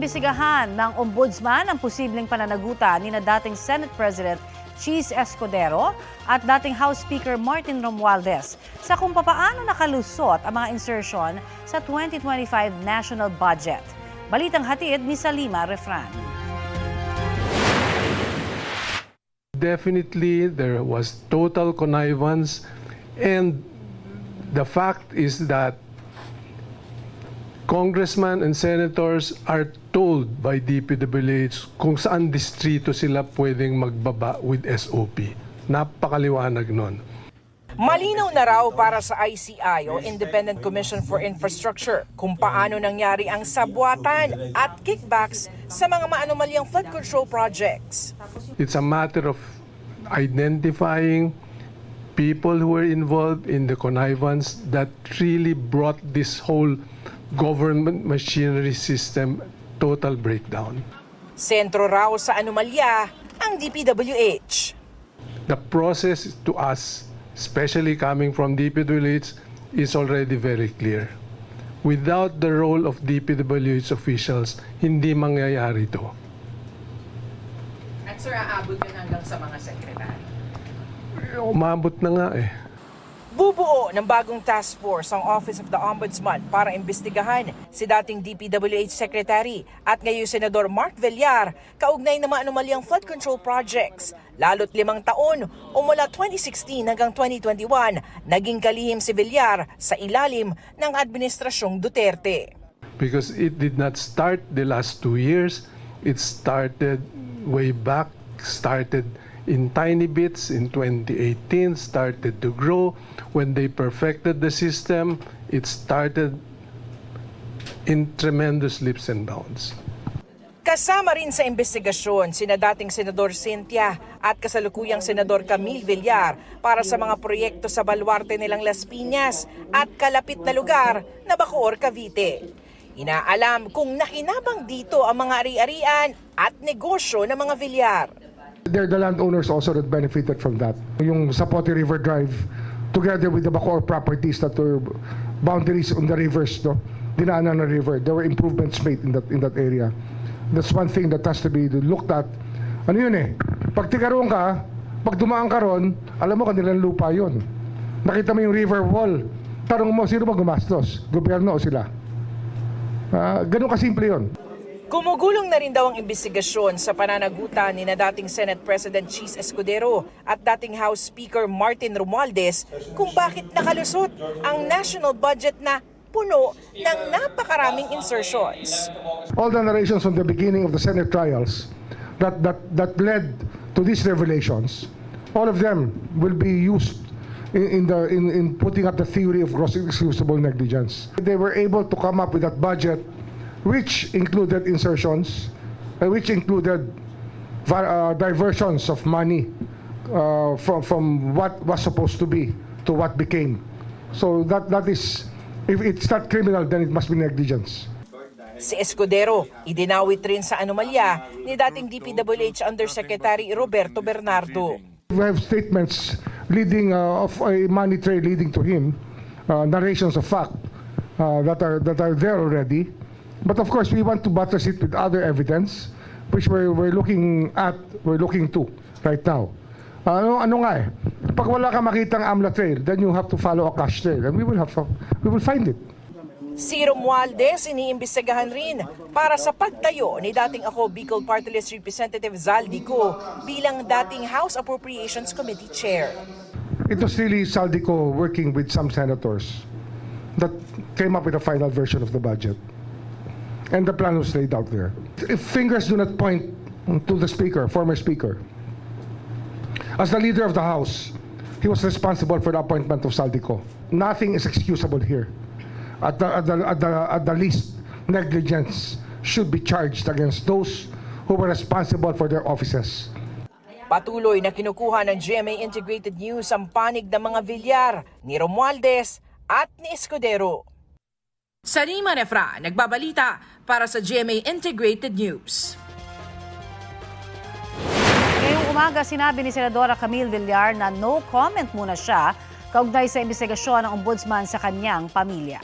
Iniimbestigahan ng Ombudsman ang posibleng pananagutan ni dating Senate President Chis Escudero at dating House Speaker Martin Romualdez sa kung papaano nakalusot ang mga insertion sa 2025 national budget. Balitang hatid ni Salima Refran. Definitely there was total connivance, and the fact is that congressmen and senators are told by DPWH kung saan distrito sila pwedeng magbaba with SOP. Napakaliwanag nun. Malinaw na raw para sa ICI o Independent Commission for Infrastructure kung paano nangyari ang sabwatan at kickbacks sa mga maanomalyang flood control projects. It's a matter of identifying people who were involved in the connivance that really brought this whole government machinery system total breakdown. Sentro raw sa anomalya ang DPWH. The process to us, especially coming from DPWH, is already very clear. Without the role of DPWH officials, hindi mangyayari ito. At sir, aabot yun hanggang sa mga sekretary? Umabot na nga eh. Bubuo ng bagong task force ang Office of the Ombudsman para imbestigahan si dating DPWH Secretary at ngayon Senador Mark Villar kaugnay ng mga anomalyang flood control projects. Lalo't 5 taon o mula 2016 hanggang 2021, naging kalihim si Villar sa ilalim ng Administrasyong Duterte. Because it did not start the last 2 years, it started way back, started in tiny bits in 2018, started to grow. When they perfected the system, it started in tremendous leaps and bounds. Kasama rin sa investigasyon sina dating Senador Cynthia at kasalukuyang Senador Camille Villar para sa mga proyekto sa baluarte nilang Las Piñas at kalapit na lugar na Bacoor, Cavite. Inaalam kung nakinabang dito ang mga ari-arian at negosyo ng mga Villar. They're the landowners also that benefited from that. Yung Zapote River Drive, together with the Bacoor properties that were boundaries on the rivers, no? Dinaanan ng river, there were improvements made in that area. That's one thing that has to be looked at. Ano yun eh? Pag tigaroon ka, pag dumaan ka ron, alam mo kanilang lupa yun. Nakita mo yung river wall. Tanong mo, sino ba gumastos? Gobyerno o sila? Ganun kasimple yun. Gumugulong na rin daw ang imbestigasyon sa pananagutan ni dating Senate President Chis Escudero at dating House Speaker Martin Romualdez kung bakit nakalusot ang national budget na puno ng napakaraming insertions. All the narrations from the beginning of the Senate trials that led to these revelations, all of them will be used in putting up the theory of gross excusable negligence. They were able to come up with that budget which included insertions, which included diversions of money from what was supposed to be to what became. So that is, if it's not criminal, then it must be negligence. Si Escudero, idinawit rin sa anomalya ni dating DPWH Undersecretary Roberto Bernardo. We have statements leading of a money trail leading to him, narrations of fact that are there already. But of course, we want to buttress it with other evidence, which we're looking to right now. Ano nga eh? Pag wala ka makitang AMLA trail, then you have to follow a cash trail, and we will find it. Si Romualdez iniimbestigahan rin para sa pagtayo ni dating ako Bicol Party List Representative Zaldico bilang dating House Appropriations Committee Chair. It was really Zaldico working with some senators that came up with a final version of the budget. And the plan was laid out there. If fingers do not point to the speaker, former speaker, as the leader of the House, he was responsible for the appointment of Zaldico. Nothing is excusable here. At the least, negligence should be charged against those who were responsible for their offices. Patuloy na kinukuha ng GMA Integrated News ang panig ng mga Villar, ni Romualdez at ni Escudero. Salima Refran, nagbabalita para sa GMA Integrated News. Ngayong umaga, sinabi ni Senadora Camille Villar na no comment muna siya kaugnay sa investigasyon ng ombudsman sa kanyang pamilya.